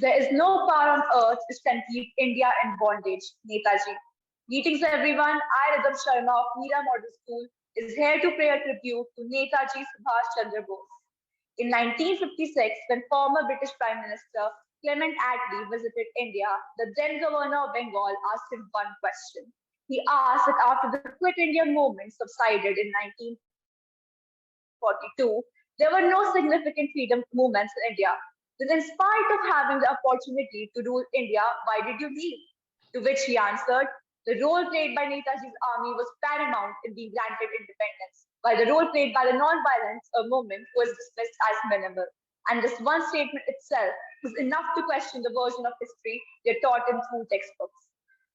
There is no power on earth which can keep India in bondage, Netaji. Greetings everyone, I Rythm Sharma of Mira Model School is here to pay a tribute to Netaji Subhash Chandra Bose. In 1956, when former British Prime Minister Clement Attlee visited India, the then governor of Bengal asked him one question. He asked that after the Quit India movement subsided in 1942, there were no significant freedom movements in India. Then, in spite of having the opportunity to rule India, why did you leave? To which he answered, the role played by Netaji's army was paramount in being granted independence, while the role played by the non-violent movement was dismissed as minimal. And this one statement itself was enough to question the version of history they're taught in school textbooks.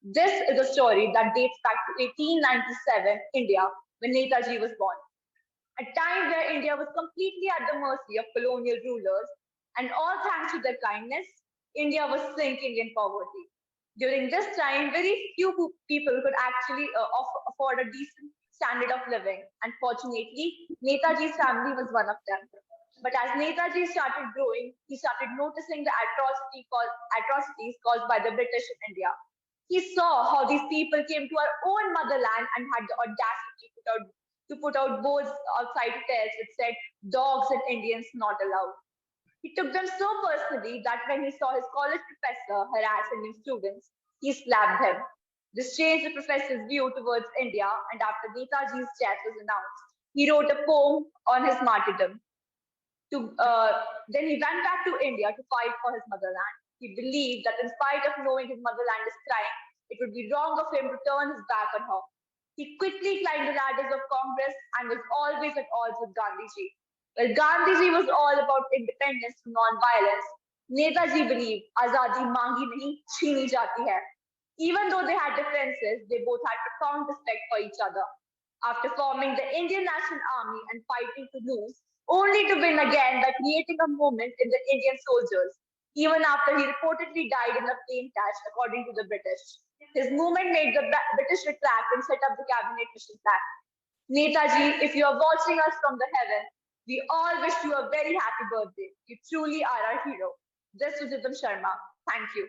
This is a story that dates back to 1897 India, when Netaji was born. A time where India was completely at the mercy of colonial rulers, and all thanks to their kindness, India was sinking in poverty. During this time, very few people could actually afford a decent standard of living, and fortunately, Netaji's family was one of them. But as Netaji started growing, he started noticing the atrocities caused by the British in India. He saw how these people came to our own motherland and had the audacity to put out boards outside hotels that said, "Dogs and Indians not allowed." He took them so personally that when he saw his college professor harass Indian students, he slapped him. This changed the professor's view towards India, and after Netaji's death was announced, he wrote a poem on his martyrdom. Then he went back to India to fight for his motherland. He believed that in spite of knowing his motherland is crying, it would be wrong of him to turn his back on her. He quickly climbed the ladders of Congress and was always at odds with Gandhiji. While Gandhiji was all about independence and non-violence, Netaji believed Azadi mangi nahi, chhini jati hai. Even though they had differences, they both had profound respect for each other. After forming the Indian National Army and fighting to lose, only to win again by creating a movement in the Indian soldiers, even after he reportedly died in a plane crash, according to the British. His movement made the British retract and set up the cabinet mission plan. Netaji, if you are watching us from the heaven, we all wish you a very happy birthday. You truly are our hero. This was Rythm Sharma. Thank you.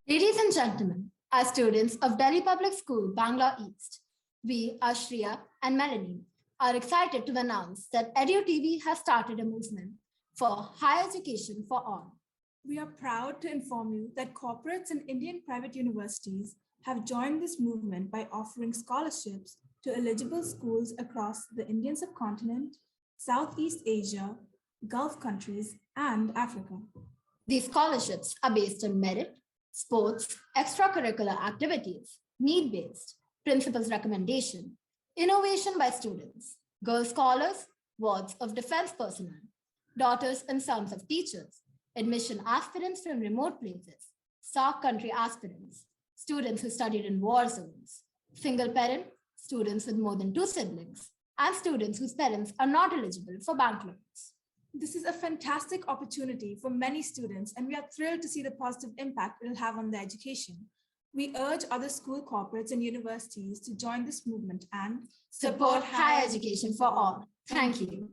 Ladies and gentlemen, as students of Delhi Public School, Bangla East, we, Ashriya and Melanie, are excited to announce that Edu TV has started a movement for higher education for all. We are proud to inform you that corporates and Indian private universities have joined this movement by offering scholarships to eligible schools across the Indian subcontinent, Southeast Asia, Gulf countries, and Africa. These scholarships are based on merit, sports, extracurricular activities, need-based, principal's recommendation, innovation by students, girl scholars, wards of defense personnel, daughters and sons of teachers, admission aspirants from remote places, SAARC country aspirants, students who studied in war zones, single parent, students with more than 2 siblings, and students whose parents are not eligible for bank loans. This is a fantastic opportunity for many students, and we are thrilled to see the positive impact it will have on their education. We urge other school corporates and universities to join this movement and support higher education for all. Thank you.